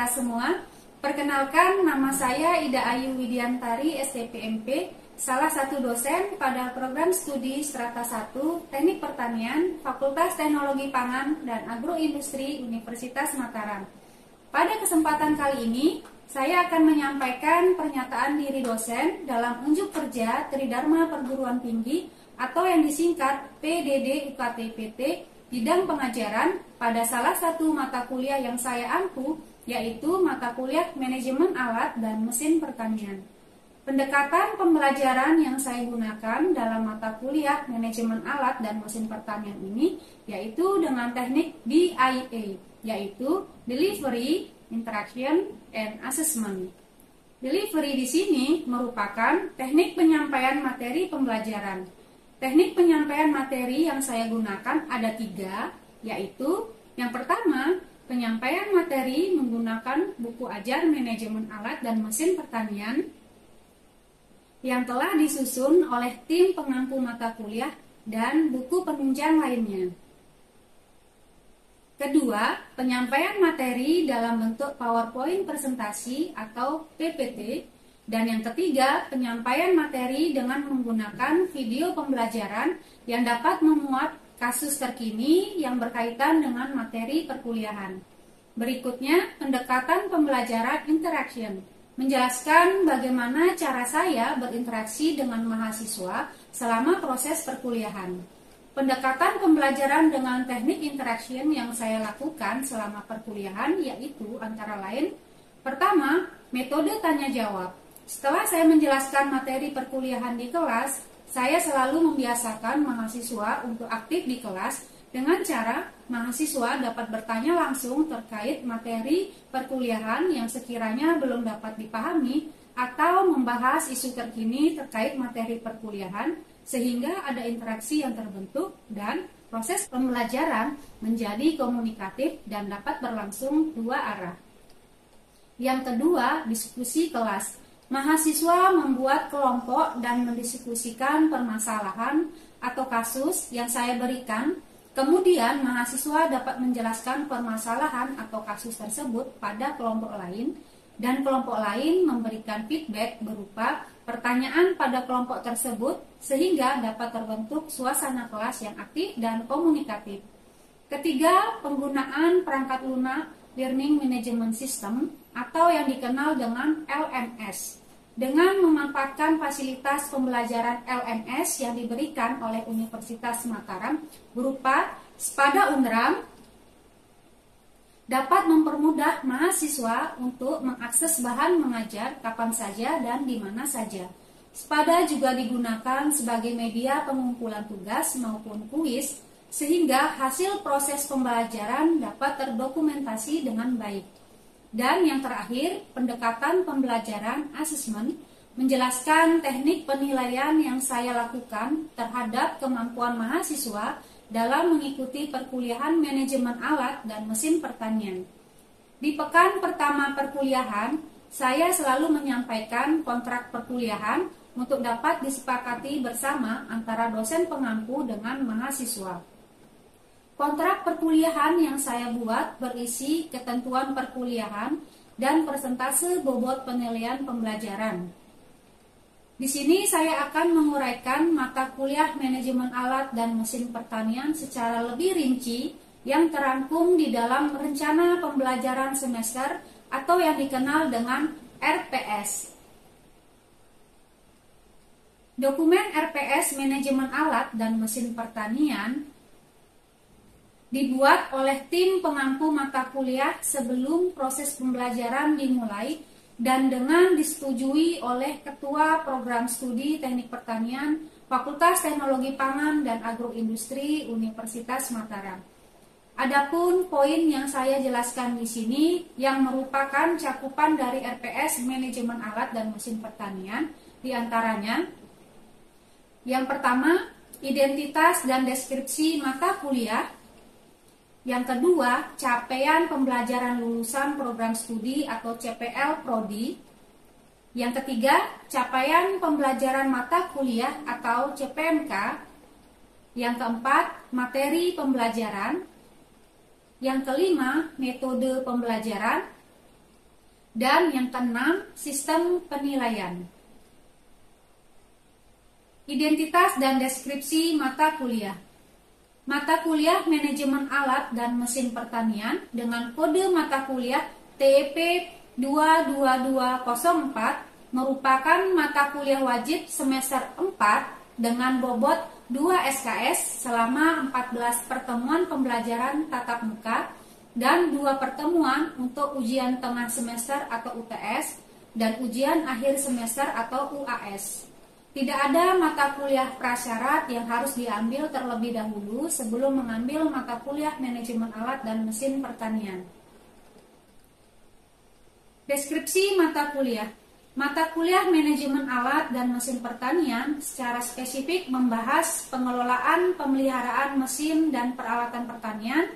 Semua, perkenalkan nama saya Ida Ayu Widiantari, STPMP, salah satu dosen pada program studi Strata 1 Teknik Pertanian, Fakultas Teknologi Pangan dan Agroindustri Universitas Mataram. Pada kesempatan kali ini, saya akan menyampaikan pernyataan diri dosen dalam unjuk kerja Tridharma Perguruan Tinggi atau yang disingkat PDD UKT-PT bidang pengajaran pada salah satu mata kuliah yang saya ampu, yaitu mata kuliah Manajemen Alat dan Mesin Pertanian. Pendekatan pembelajaran yang saya gunakan dalam mata kuliah Manajemen Alat dan Mesin Pertanian ini yaitu dengan teknik DIA, yaitu Delivery, Interaction, and Assessment. Delivery di sini merupakan teknik penyampaian materi pembelajaran. Teknik penyampaian materi yang saya gunakan ada 3, yaitu yang pertama, penyampaian materi menggunakan buku ajar Manajemen Alat dan Mesin Pertanian yang telah disusun oleh tim pengampu mata kuliah dan buku penunjang lainnya. Kedua, penyampaian materi dalam bentuk PowerPoint presentasi atau PPT. Dan yang ketiga, penyampaian materi dengan menggunakan video pembelajaran yang dapat memuat kasus terkini yang berkaitan dengan materi perkuliahan. Berikutnya, pendekatan pembelajaran interaction, menjelaskan bagaimana cara saya berinteraksi dengan mahasiswa selama proses perkuliahan. Pendekatan pembelajaran dengan teknik interaction yang saya lakukan selama perkuliahan yaitu antara lain, pertama, metode tanya-jawab. Setelah saya menjelaskan materi perkuliahan di kelas, saya selalu membiasakan mahasiswa untuk aktif di kelas dengan cara mahasiswa dapat bertanya langsung terkait materi perkuliahan yang sekiranya belum dapat dipahami atau membahas isu terkini terkait materi perkuliahan sehingga ada interaksi yang terbentuk dan proses pembelajaran menjadi komunikatif dan dapat berlangsung 2 arah. Yang kedua, diskusi kelas. Mahasiswa membuat kelompok dan mendiskusikan permasalahan atau kasus yang saya berikan. Kemudian mahasiswa dapat menjelaskan permasalahan atau kasus tersebut pada kelompok lain dan kelompok lain memberikan feedback berupa pertanyaan pada kelompok tersebut sehingga dapat terbentuk suasana kelas yang aktif dan komunikatif. Ketiga, penggunaan perangkat lunak Learning Management System atau yang dikenal dengan LMS. Dengan memanfaatkan fasilitas pembelajaran LMS yang diberikan oleh Universitas Mataram berupa Spada Unram, dapat mempermudah mahasiswa untuk mengakses bahan mengajar kapan saja dan di mana saja. Spada juga digunakan sebagai media pengumpulan tugas maupun kuis, sehingga hasil proses pembelajaran dapat terdokumentasi dengan baik. Dan yang terakhir, pendekatan pembelajaran asesmen menjelaskan teknik penilaian yang saya lakukan terhadap kemampuan mahasiswa dalam mengikuti perkuliahan Manajemen Alat dan Mesin Pertanian. Di pekan pertama perkuliahan, saya selalu menyampaikan kontrak perkuliahan untuk dapat disepakati bersama antara dosen pengampu dengan mahasiswa. Kontrak perkuliahan yang saya buat berisi ketentuan perkuliahan dan persentase bobot penilaian pembelajaran. Di sini saya akan menguraikan mata kuliah manajemen alat dan mesin pertanian secara lebih rinci yang terangkum di dalam rencana pembelajaran semester atau yang dikenal dengan RPS. Dokumen RPS manajemen alat dan mesin pertanian dibuat oleh tim pengampu mata kuliah sebelum proses pembelajaran dimulai dan dengan disetujui oleh Ketua Program Studi Teknik Pertanian Fakultas Teknologi Pangan dan Agroindustri Universitas Mataram. Adapun poin yang saya jelaskan di sini yang merupakan cakupan dari RPS manajemen alat dan mesin pertanian diantaranya yang pertama, identitas dan deskripsi mata kuliah. Yang kedua, capaian pembelajaran lulusan program studi atau CPL Prodi. Yang ketiga, capaian pembelajaran mata kuliah atau CPMK. Yang keempat, materi pembelajaran. Yang kelima, metode pembelajaran. Dan yang keenam, sistem penilaian. Identitas dan deskripsi mata kuliah. Mata kuliah manajemen alat dan mesin pertanian dengan kode mata kuliah TEP 22204 merupakan mata kuliah wajib semester 4 dengan bobot 2 SKS selama 14 pertemuan pembelajaran tatap muka dan 2 pertemuan untuk ujian tengah semester atau UTS dan ujian akhir semester atau UAS. Tidak ada mata kuliah prasyarat yang harus diambil terlebih dahulu sebelum mengambil mata kuliah manajemen alat dan mesin pertanian. Deskripsi mata kuliah. Mata kuliah manajemen alat dan mesin pertanian secara spesifik membahas pengelolaan pemeliharaan mesin dan peralatan pertanian,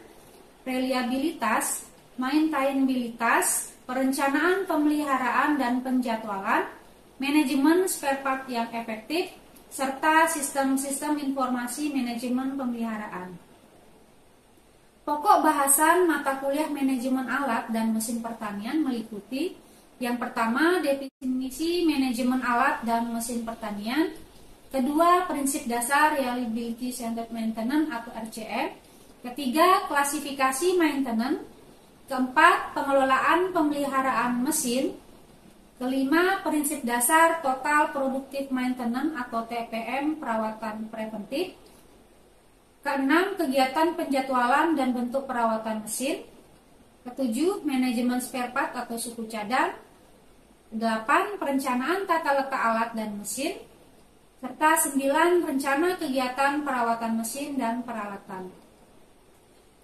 reliabilitas, maintainabilitas, perencanaan pemeliharaan dan penjadwalan, manajemen spare part yang efektif, serta sistem-sistem informasi manajemen pemeliharaan. Pokok bahasan mata kuliah manajemen alat dan mesin pertanian meliputi yang pertama, definisi manajemen alat dan mesin pertanian. Kedua, prinsip dasar Reliability Centered Maintenance atau RCM. Ketiga, klasifikasi maintenance. Keempat, pengelolaan pemeliharaan mesin. Kelima, prinsip dasar Total Productive Maintenance atau TPM perawatan preventif. Keenam, kegiatan penjadwalan dan bentuk perawatan mesin. Ketujuh, manajemen spare part atau suku cadang. 8, perencanaan tata letak alat dan mesin. Serta 9, rencana kegiatan perawatan mesin dan peralatan.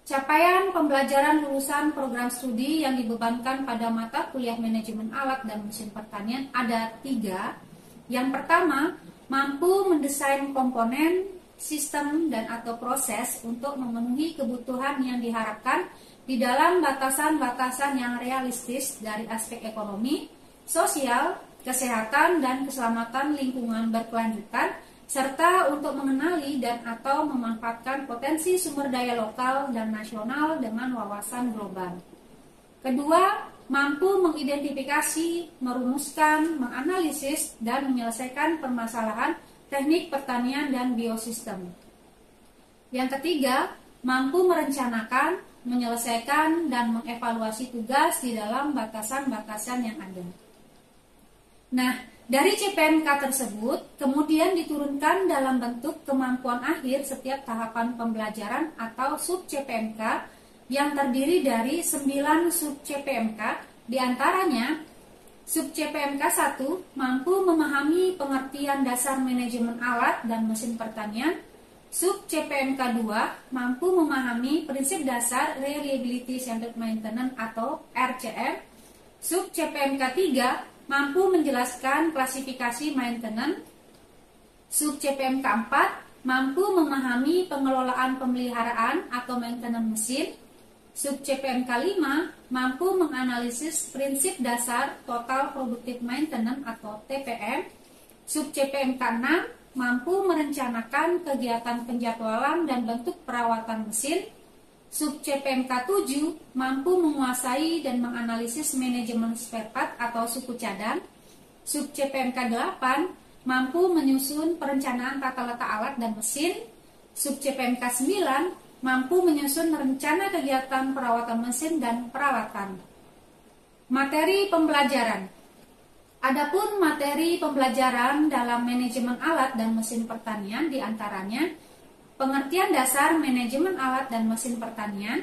Capaian pembelajaran lulusan program studi yang dibebankan pada mata kuliah manajemen alat dan mesin pertanian ada 3. Yang pertama, mampu mendesain komponen, sistem, dan atau proses untuk memenuhi kebutuhan yang diharapkan di dalam batasan-batasan yang realistis dari aspek ekonomi, sosial, kesehatan, dan keselamatan lingkungan berkelanjutan, serta untuk mengenali dan atau memanfaatkan potensi sumber daya lokal dan nasional dengan wawasan global. Kedua, mampu mengidentifikasi, merumuskan, menganalisis, dan menyelesaikan permasalahan teknik pertanian dan biosistem. Yang ketiga, mampu merencanakan, menyelesaikan, dan mengevaluasi tugas di dalam batasan-batasan yang ada. Nah, dari CPMK tersebut kemudian diturunkan dalam bentuk kemampuan akhir setiap tahapan pembelajaran atau sub CPMK yang terdiri dari 9 sub CPMK, diantaranya sub CPMK 1 mampu memahami pengertian dasar manajemen alat dan mesin pertanian, sub CPMK 2 mampu memahami prinsip dasar Reliability Centered Maintenance atau RCM, sub CPMK 3 mampu menjelaskan klasifikasi maintenance. Sub CPMK 4 mampu memahami pengelolaan pemeliharaan atau maintenance mesin. Sub CPMK 5 mampu menganalisis prinsip dasar Total Productive Maintenance atau TPM. Sub CPMK 6 mampu merencanakan kegiatan penjadwalan dan bentuk perawatan mesin. Sub CPMK 7 mampu menguasai dan menganalisis manajemen spare part atau suku cadang. Sub CPMK 8 mampu menyusun perencanaan tata letak alat dan mesin. Sub CPMK 9 mampu menyusun rencana kegiatan perawatan mesin dan peralatan. Materi pembelajaran. Adapun materi pembelajaran dalam manajemen alat dan mesin pertanian diantaranya pengertian dasar manajemen alat dan mesin pertanian,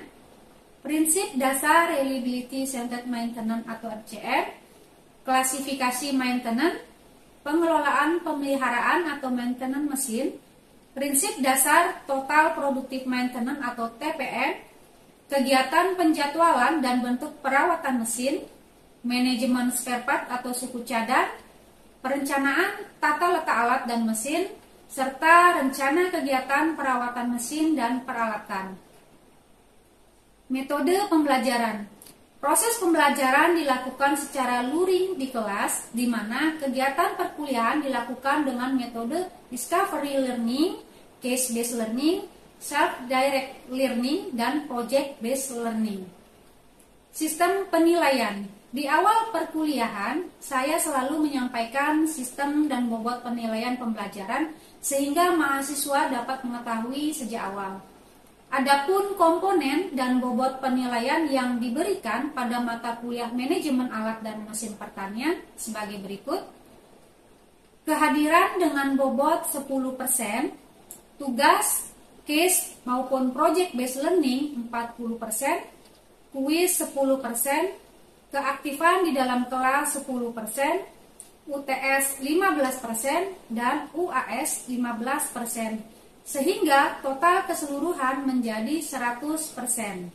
prinsip dasar Reliability Centered Maintenance atau RCM, klasifikasi maintenance, pengelolaan pemeliharaan atau maintenance mesin, prinsip dasar Total Productive Maintenance atau TPM, kegiatan penjadwalan dan bentuk perawatan mesin, manajemen spare part atau suku cadang, perencanaan tata letak alat dan mesin, serta rencana kegiatan perawatan mesin dan peralatan. Metode pembelajaran. Proses pembelajaran dilakukan secara luring di kelas, di mana kegiatan perkuliahan dilakukan dengan metode discovery learning, case-based learning, self-direct learning, dan project-based learning. Sistem penilaian. Di awal perkuliahan, saya selalu menyampaikan sistem dan bobot penilaian pembelajaran sehingga mahasiswa dapat mengetahui sejak awal. Adapun komponen dan bobot penilaian yang diberikan pada mata kuliah manajemen alat dan mesin pertanian sebagai berikut. Kehadiran dengan bobot 10%, tugas, case maupun project based learning 40%, kuis 10%, keaktifan di dalam kelas 10%, UTS 15%, dan UAS 15%. Sehingga total keseluruhan menjadi 100%.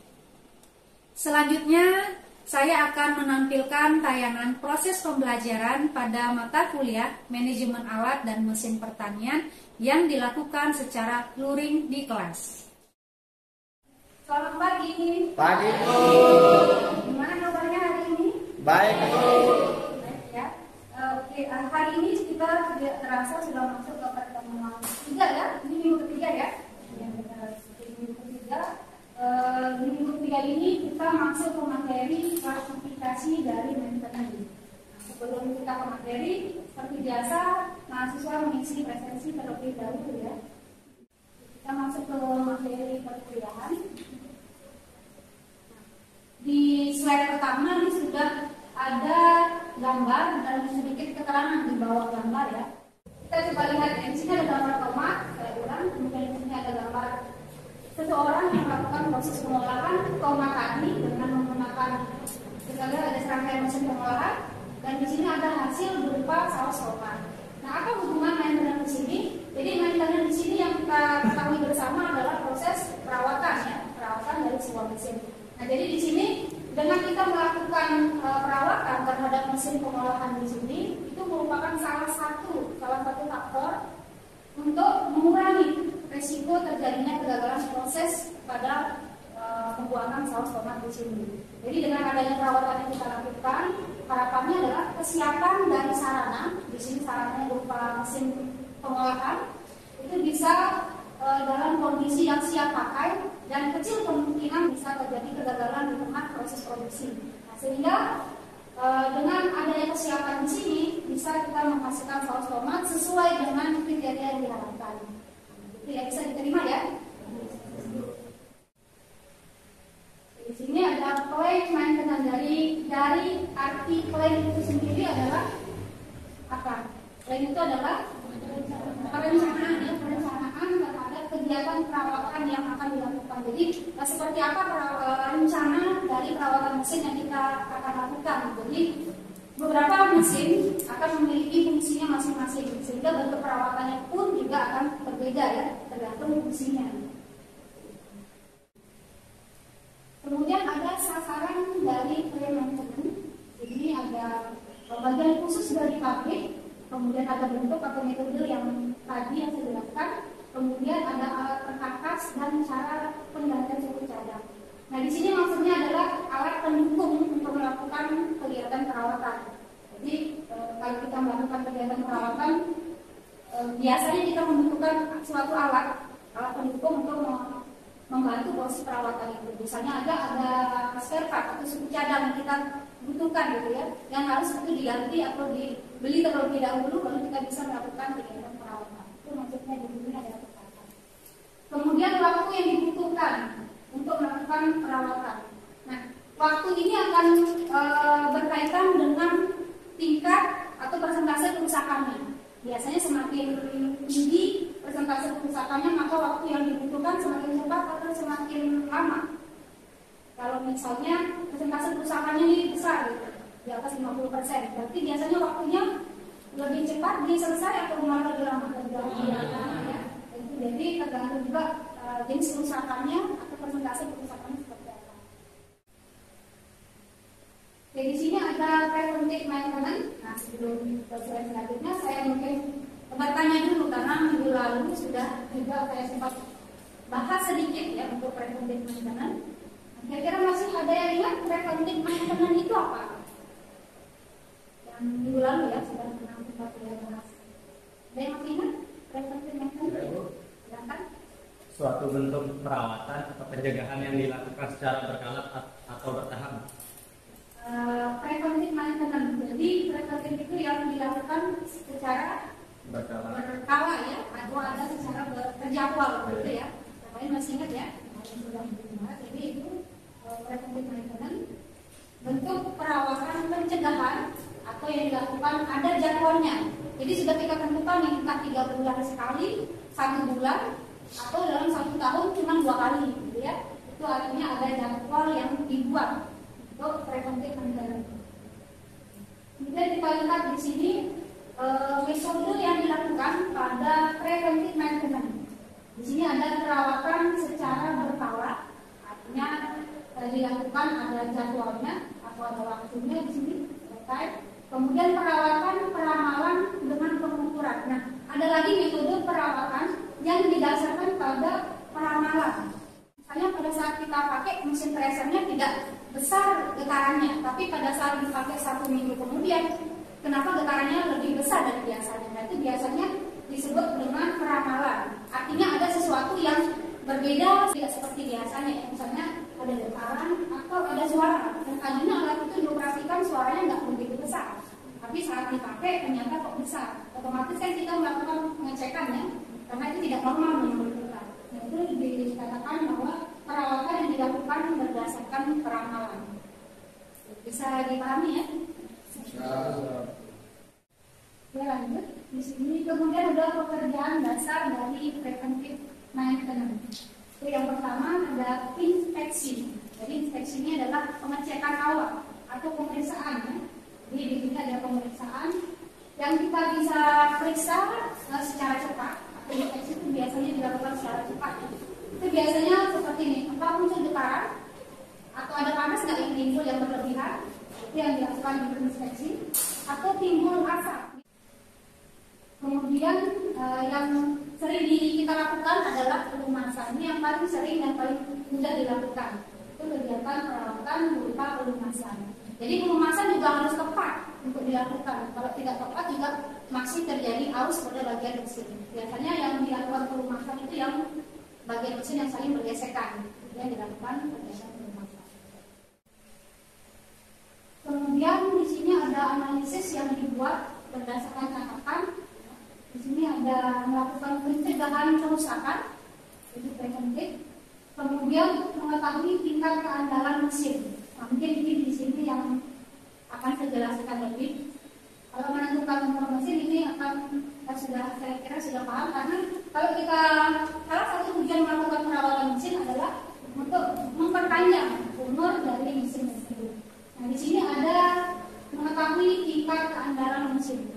Selanjutnya, saya akan menampilkan tayangan proses pembelajaran pada mata kuliah manajemen alat dan mesin pertanian yang dilakukan secara luring di kelas. Selamat pagi. Pagi, Bu. Gimana kabarnya hari ini? Baik, Bu. Baik ya. Oke, hari ini kita tidak terasa sudah masuk ke pertemuan ketiga ya. Ini minggu ketiga ya. Minggu ketiga ini kita masuk ke materi klasifikasi dari maintenance. Sebelum kita ke materi, seperti biasa mahasiswa mengisi presensi terlebih dahulu ya. Kita masuk ke materi perkuliahan. Di slide pertama ini sudah ada gambar dan sedikit keterangan di bawah gambar ya. Kita coba lihat di sini ada gambar tomat, saya ulang, kemudian di sini ada gambar seseorang yang melakukan proses pengolahan tomat tadi dengan menggunakan, kita lihat ada serangkaian mesin pengolahan, dan di sini ada hasil berupa saus tomat. Nah, apa hubungan maintenance di sini? Jadi maintenance di sini yang kita ketahui bersama adalah proses perawatan ya, perawatan dari sebuah mesin. Nah, jadi di sini dengan kita melakukan perawatan terhadap mesin pengolahan di sini, itu merupakan salah satu faktor untuk mengurangi risiko terjadinya kegagalan proses pada pembuangan saus tomat di sini. Jadi dengan adanya perawatan yang kita lakukan, harapannya adalah kesiapan dari sarana, di sini sarananya berupa mesin pengolahan, itu bisa dalam kondisi yang siap pakai dan kecil kemungkinan bisa terjadi kegagalan di tengah proses produksi. Nah, sehingga dengan adanya kesiapan di sini bisa kita menghasilkan saus tomat sesuai dengan kriteria yang diharapkan. Tidak bisa diterima ya. Di sini ada claim maintenance dari arti claim itu sendiri adalah apa? Claim itu adalah perencanaan ya, perencanaan terhadap kegiatan perawatan yang akan dilakukan. Jadi seperti apa rencana dari perawatan mesin yang kita akan lakukan. Jadi beberapa mesin akan memiliki fungsinya masing-masing, sehingga bentuk perawatannya pun juga akan berbeda ya, tergantung fungsinya. Kemudian ada sasaran dari claim maintenance. Jadi ada bagian khusus dari pabrik. Kemudian ada bentuk atau metode yang tadi yang saya jelaskan. Kemudian ada alat perkakas dan cara penggantian suku cadang. Nah, di sini maksudnya adalah alat pendukung untuk melakukan kegiatan perawatan. Jadi kalau kita melakukan kegiatan perawatan, biasanya kita membutuhkan suatu alat pendukung untuk membantu proses perawatan itu. Misalnya ada spare part atau suku cadang yang kita butuhkan gitu ya, yang harus itu diganti atau beli terlebih dahulu baru kita bisa melakukan kegiatan perawatan. Itu maksudnya di sini ada kekatan. Kemudian waktu yang dibutuhkan untuk melakukan perawatan. Nah, waktu ini akan berkaitan dengan tingkat atau persentase kerusakannya. Biasanya semakin tinggi persentase kerusakannya, maka waktu yang dibutuhkan semakin cepat atau semakin lama. Kalau misalnya persentase kerusakannya ini besar, gitu, di atas 50%, berarti biasanya waktunya lebih cepat selesai atau malah lebih lama. Ya. Jadi tergantung juga jenis kerusakannya atau persentase kerusakannya seperti apa. Jadi di sini ada preventive maintenance. Nah, sebelum ke slide selanjutnya saya mungkin bertanya dulu karena minggu lalu sudah juga saya sempat bahas sedikit ya untuk preventive maintenance. Kira-kira masih ada yang ingat preventive maintenance itu apa? Yang minggu lalu ya sudah pernah kita bahas. Ada yang masih ingat preventive maintenance? Silakan. Suatu bentuk perawatan atau pencegahan yang dilakukan secara berkala atau bertahap. Preventive maintenance. Jadi preventive itu yang dilakukan secara berkala ya, atau ada secara terjadwal gitu ya. Namanya masih ingat ya? Jadi itu preventive maintenance, bentuk perawatan pencegahan atau yang dilakukan ada jadwalnya. Jadi sudah kita tentukan nih, entah 3 bulan sekali, 1 bulan, atau dalam 1 tahun cuma 2 kali, gitu ya. Itu artinya ada jadwal yang dibuat untuk preventive maintenance. Kemudian kita lihat di sini metode yang dilakukan pada preventive maintenance. Di sini ada perawatan secara berkala, artinya dilakukan ada jadwalnya atau ada waktunya di sini selesai. Kemudian perawatan peramalan dengan pengukuran. Nah, ada lagi metode perawatan yang didasarkan pada peramalan. Misalnya pada saat kita pakai mesin tracernya tidak besar getarannya, tapi pada saat dipakai 1 minggu kemudian, kenapa getarannya lebih besar dari biasanya? Nah, itu biasanya disebut dengan peramalan. Artinya ada sesuatu yang berbeda, tidak seperti biasanya. Misalnya ada getaran atau ada suara. Dan tadinya alat itu dioperasikan suaranya nggak begitu besar, tapi saat dipakai ternyata kok besar. Otomatis kan kita melakukan pengecekannya, karena itu tidak normal menurut kita. Nah, itu dikatakan bahwa perawatan yang dilakukan berdasarkan peramalan. Bisa dipahami ya? Ya, lanjut. Di sini kemudian ada pekerjaan dasar dari preventive maintenance. Itu yang pertama ada inspeksi. Jadi inspeksi ini adalah pengecekan awal atau pemeriksaan ya. Jadi di sini ada pemeriksaan yang kita bisa periksa secara cepat. Atau inspeksi itu biasanya dilakukan secara cepat. Itu biasanya seperti ini. Apakah muncul getaran atau ada panas nggak yang timbul yang berlebihan? Itu yang dilakukan di inspeksi. Atau timbul asap. Kemudian yang sering kita lakukan adalah pelumasan. Ini yang paling sering dan paling mudah dilakukan. Itu kegiatan perawatan berupa pelumasan. Jadi pelumasan juga harus tepat untuk dilakukan. Kalau tidak tepat juga masih terjadi arus pada bagian mesin. Biasanya yang dilakukan pelumasan itu yang bagian mesin yang saling bergesekan. Yang dilakukan kegiatan pelumasan. Kemudian di sini ada analisis yang dibuat berdasarkan catatan. Di sini ada melakukan pencegahan kerusakan, itu preventif. Kemudian mengetahui tingkat keandalan mesin. Nah, mungkin ini di sini yang akan saya jelaskan lebih. Kalau menentukan nomor mesin ini akan saya kira sudah paham, karena kalau kita salah satu tujuan melakukan perawatan mesin adalah untuk memperpanjang umur dari mesin tersebut. Nah, di sini ada mengetahui tingkat keandalan mesin.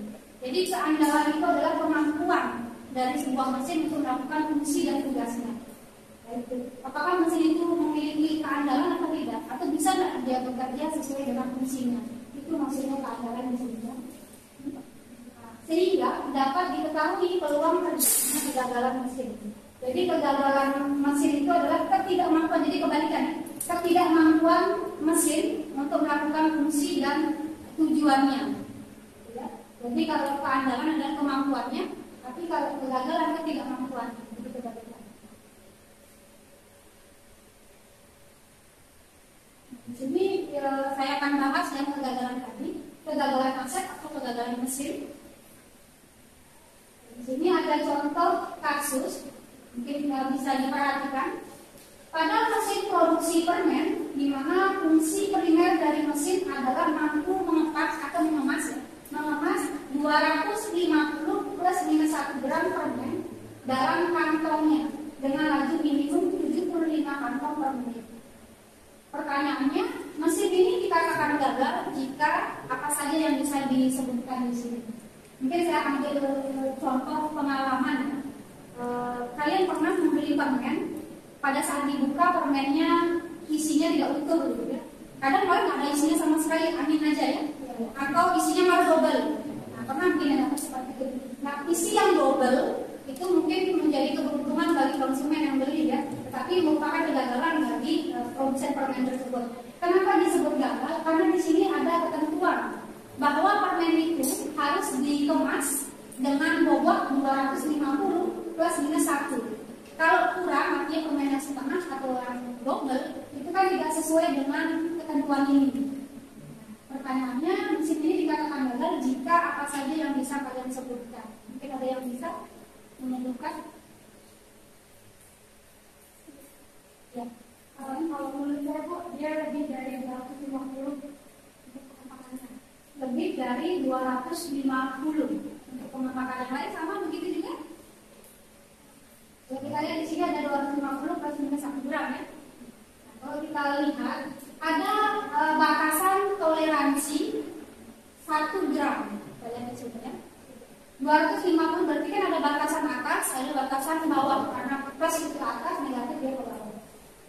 Jadi keandalan itu adalah kemampuan dari sebuah mesin untuk melakukan fungsi dan tugasnya. Apakah mesin itu memiliki keandalan atau tidak? Atau bisa tidak dia bekerja sesuai dengan fungsinya? Itu maksudnya keandalan mesinnya. Sehingga dapat diketahui peluang terjadinya kegagalan mesin. Jadi kegagalan mesin itu adalah ketidakmampuan. Jadi kebalikan, ketidakmampuan mesin untuk melakukan fungsi dan tujuannya. Jadi kalau keandalan adalah kemampuannya, tapi kalau kegagalan ketidakmampuan. Itu kebalikan. Di sini saya akan bahas yang kegagalan tadi, kegagalan aset atau kegagalan mesin. diperhatikan pada mesin produksi permen, di mana fungsi primer dari mesin adalah mampu mengepas atau mengemas 250 plus minus 1 gram permen dalam kantongnya dengan laju minimum 75 kantong per menit. Pertanyaannya, mesin ini dikatakan gagal jika apa saja yang bisa disebutkan di sini. Mungkin saya ambil contoh pengalaman. Kalian pernah membeli permen, pada saat dibuka permennya isinya tidak utuh gitu ya. Kadang malah nggak ada isinya sama sekali, angin aja ya. Atau isinya malah double. Nah, pernah mungkin ada seperti itu. Nah, isi yang double itu mungkin menjadi keberuntungan bagi konsumen yang beli ya, tetapi merupakan kegagalan bagi produsen permen tersebut. Kenapa disebut gagal? Karena di sini ada ketentuan bahwa permen itu harus dikemas dengan bobot 250 plus minus 1. Kalau kurang, artinya permen yang setengah atau yang double, itu kan tidak sesuai dengan ketentuan ini. Pertanyaannya, mesin ini dikatakan gagal jika apa saja yang bisa kalian sebutkan. Mungkin ada yang bisa menentukan? Ya, kalau menurut saya Bu, dia lebih dari 250 untuk pengepakannya. Lebih dari 250 untuk pengepakan yang lain sama begitu juga. Jadi kita lihat di sini ada 250 plus minus 1 gram ya. Nah, kalau kita lihat ada batasan toleransi 1 gram. Kita lihat di sini ya. 250 berarti kan ada batasan atas, ada batasan bawah. Karena plus itu ke atas, negatif dia ke bawah.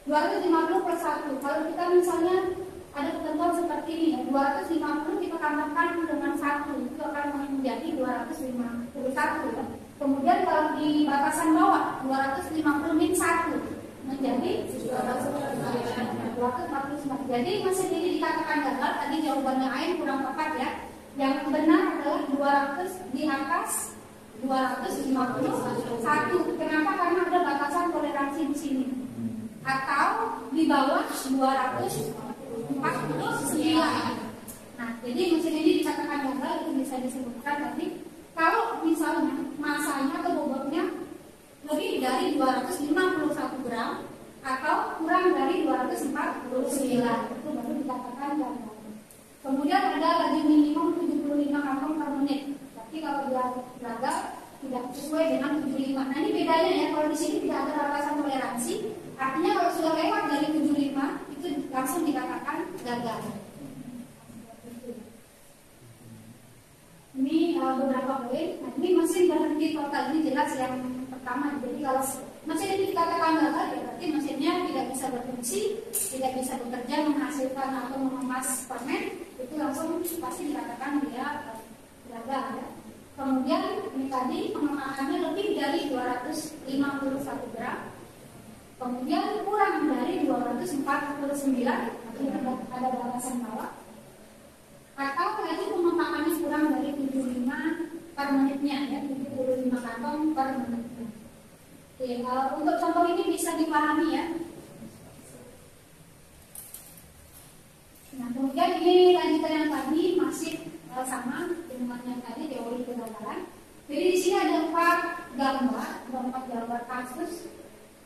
250 plus 1. Kalau kita misalnya ada ketentuan seperti ini ya, 250 kita tambahkan dengan 1, itu akan menjadi 251 ya. Kemudian kalau di batasan bawah 250 min 1 menjadi 249. Jadi mesin ini dikatakan gagal. Tadi jawabannya A kurang tepat ya. Yang benar adalah 200 di atas 251. Kenapa? Karena ada batasan toleransi di sini. Atau di bawah 249. Nah, jadi mesin ini dikatakan gagal, itu bisa disebutkan tadi kalau misalnya masanya atau bobotnya lebih dari 251 gram atau kurang dari 249, itu baru dikatakan gagal. Kemudian ada laju minimum 75 kantong per menit. Tapi kalau dia gagal tidak sesuai dengan 75. Nah, ini bedanya ya. Kalau di sini tidak ada batasan toleransi, artinya kalau sudah lewat dari 75 itu langsung dikatakan gagal. Ini beberapa poin. Nah, ini mesin berhenti total, ini jelas yang pertama. Jadi kalau mesin ini dikatakan gagal, ya berarti mesinnya tidak bisa berfungsi, tidak bisa bekerja menghasilkan atau mengemas permen, itu langsung pasti dikatakan dia gagal ya. Kemudian ini tadi pengemasannya lebih dari 251 gram, kemudian kurang dari 249, artinya ada batasan bawah, atau lagi pengemasannya kurang dari 75 per menitnya ya, 75 kantong per menitnya. Oke, untuk contoh ini bisa dipahami ya. Nah, kemudian ini lanjutan yang tadi masih sama dengan yang tadi teori kegagalan. Jadi di sini ada 4 gambar kasus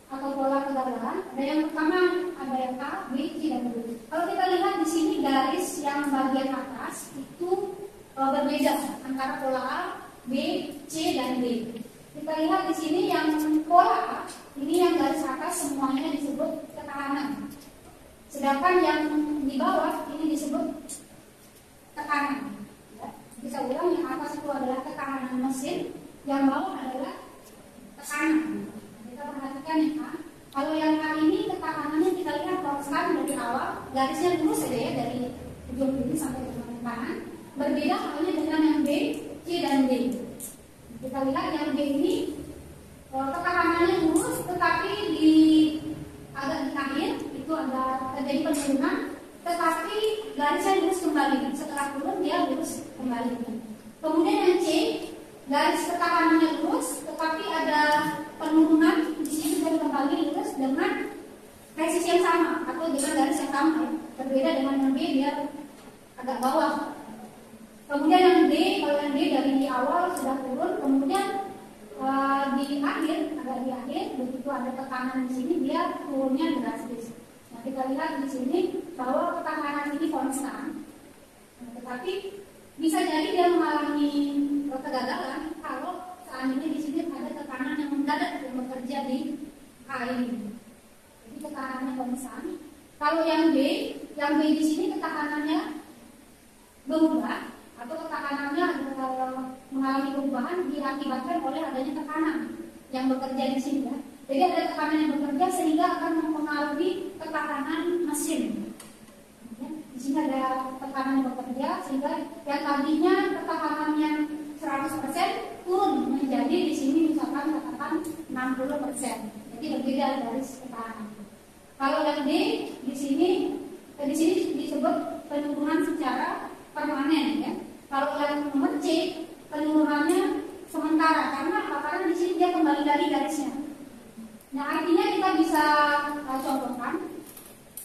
atau pola kegagalan. Ada yang pertama, ada yang A, B, C, dan D. Kalau kita lihat di sini garis yang bagian atas itu berbeda antara pola A, B, C, dan D. Kita lihat di sini yang pola A, ini yang garis atas semuanya disebut ketahanan. Sedangkan yang di bawah ini disebut tekanan. Ya, bisa ulang, yang atas itu adalah ketahanan mesin, yang bawah adalah tekanan. Kita perhatikan ya, kalau yang A ini ketekanannya kita lihat konstan dari awal, garisnya lurus saja ya dari ujung ini sampai ke kanan. Berbeda halnya dengan yang B, C, dan D. Kita lihat yang B ini tekanannya lurus, tetapi agak di akhir itu ada terjadi penurunan, tetapi garisnya lurus kembali. Setelah turun dia lurus kembali. Kemudian yang C, garis tekanannya lurus, tetapi ada penurunan di sini dan kembali lurus dengan resist yang sama atau dengan garis yang sama. Berbeda dengan yang B, dia agak bawah. Kemudian yang D, kalau yang D dari di awal sudah turun, kemudian di akhir, agak di akhir, begitu ada tekanan di sini dia turunnya drastis. Nah, kita lihat di sini bahwa tekanan ini konstan, nah, tetapi bisa jadi dia mengalami kegagalan kalau seandainya di sini ada tekanan yang mendadak yang bekerja di A ini. Jadi tekanannya konstan. Kalau yang B di sini tekanannya berubah atau tekanannya mengalami perubahan diakibatkan oleh adanya tekanan yang bekerja di sini ya. Jadi ada tekanan yang bekerja sehingga akan mempengaruhi tekanan mesin. Ya, di sini ada tekanan yang bekerja sehingga yang tadinya tekanannya 100% turun menjadi di sini misalkan katakan 60%. Jadi berbeda dari tekanan. Kalau yang di sini disebut penurunan secara permanen ya. Kalau yang nomor C penurunannya sementara karena di sini dia kembali dari garisnya. Nah, artinya kita bisa contohkan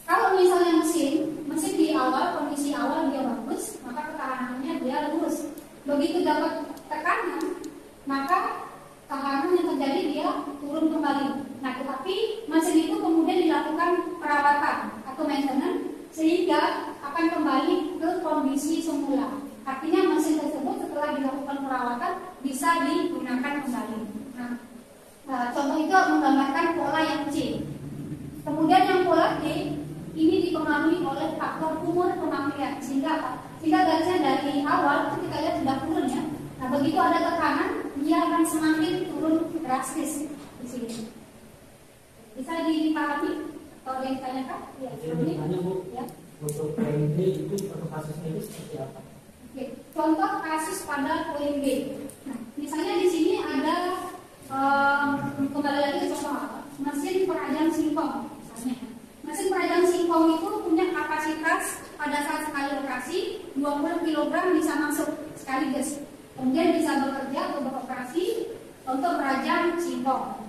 kalau misalnya mesin di awal kondisi awal dia bagus, maka tekanannya dia lurus. Begitu dapat tekanan, maka tekanan yang terjadi dia turun kembali. Nah, tetapi mesin itu kemudian dilakukan perawatan atau maintenance sehingga akan kembali ke kondisi semula. Artinya mesin tersebut setelah dilakukan perawatan bisa digunakan kembali. Nah, contoh itu menggambarkan pola yang C. Kemudian yang pola D ini dipengaruhi oleh faktor umur pemakaian sehingga garisnya dari awal itu kita lihat sudah turun ya. Nah, begitu ada tekanan dia akan semakin turun drastis di sini. Bisa dipahami atau ada yang ditanyakan? Ya, Jadi Bu, ya. untuk PMD itu atau kasusnya itu seperti apa? Oke, contoh kasus pada poin B. Nah, misalnya di sini ada kembali lagi ke contoh apa? Mesin perajang singkong misalnya. Mesin perajang singkong itu punya kapasitas pada saat sekali operasi 20 kg bisa masuk sekaligus. Kemudian bisa bekerja atau beroperasi untuk perajang singkong.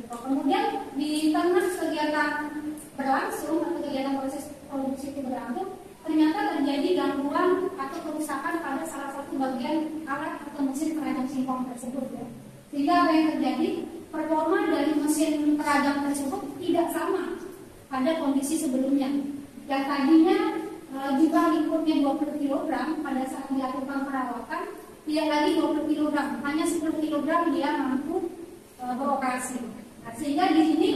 Kemudian di tengah kegiatan berlangsung atau kegiatan proses produksi itu berlangsung, ternyata terjadi gangguan atau kerusakan pada salah satu bagian alat atau mesin perajang singkong tersebut ya. Sehingga apa yang terjadi, performa dari mesin perajang tersebut tidak sama pada kondisi sebelumnya. Yang tadinya jumlah lingkupnya 20 kg pada saat dilakukan perawatan tidak lagi 20 kg, hanya 10 kg dia mampu beroperasi. Nah, sehingga di sini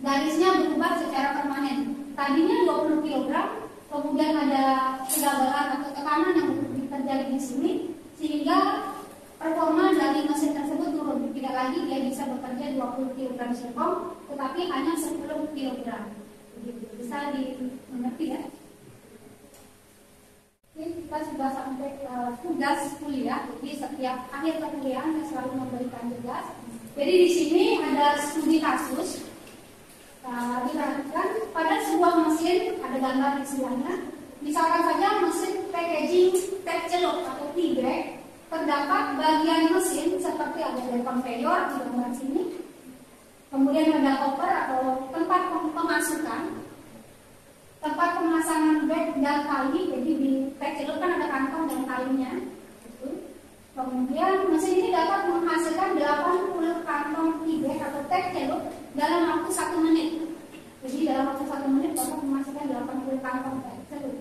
garisnya berubah secara permanen. Tadinya 20 kg, kemudian ada kegagalan atau tekanan yang terjadi di sini, sehingga performa dari mesin tersebut turun. Tidak lagi dia bisa bekerja 20 kg singkong, tetapi hanya 10 kg. Begitu. Bisa dimengerti ya? Oke, kita sudah sampai tugas kuliah. Jadi setiap akhir perkuliahan saya selalu memberikan tugas. Jadi di sini ada studi kasus. Diperhatikan pada sebuah mesin, ada gambar di sebelahnya. Misalkan saja mesin packaging tag celup atau T-bag, terdapat bagian mesin seperti ada conveyor di gambar sini. Kemudian ada hopper atau tempat pemasukan, tempat pemasangan bag dan tali. Jadi di tag celup kan ada kantong dan talinya. Kemudian mesin ini dapat menghasilkan 80 kantong T-bag atau tag celup dalam waktu 1 menit. Jadi dalam waktu 1 menit dapat menghasilkan 80 kantong tag celup.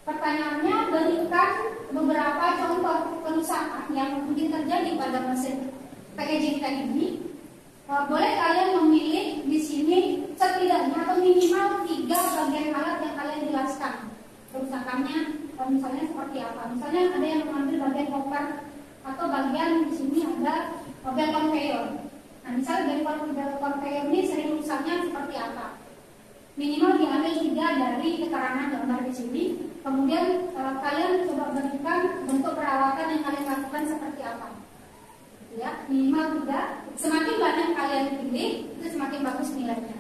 Pertanyaannya, berikan beberapa contoh kerusakan yang mungkin terjadi pada mesin packaging tag ini. Boleh kalian memilih di sini setidaknya atau minimal 3 bagian alat yang kalian jelaskan kerusakannya. Misalnya seperti apa? Misalnya ada yang mengambil bagian hopper atau bagian di sini ada bel conveyor. Nah, misalnya dari bel conveyor ini sering rusaknya seperti apa? Minimal diambil 3 dari keterangan gambar di sini. Kemudian kalian coba berikan bentuk perawatan yang kalian lakukan seperti apa? Ya, minimal 3. Semakin banyak kalian pilih, itu semakin bagus nilainya.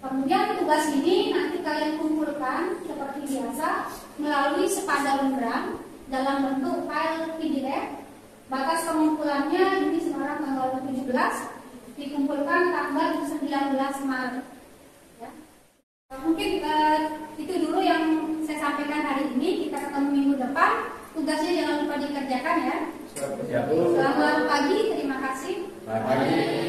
Kemudian tugas ini nanti kalian kumpulkan seperti biasa melalui sepada lembrang dalam bentuk file PDF. Batas pengumpulannya ini sekarang tanggal 17, dikumpulkan tanggal 19 Maret. Ya. Mungkin itu dulu yang saya sampaikan hari ini. Kita ketemu minggu depan. tugasnya jangan lupa dikerjakan ya. Siap, Bu. Selamat pagi, terima kasih. Pagi.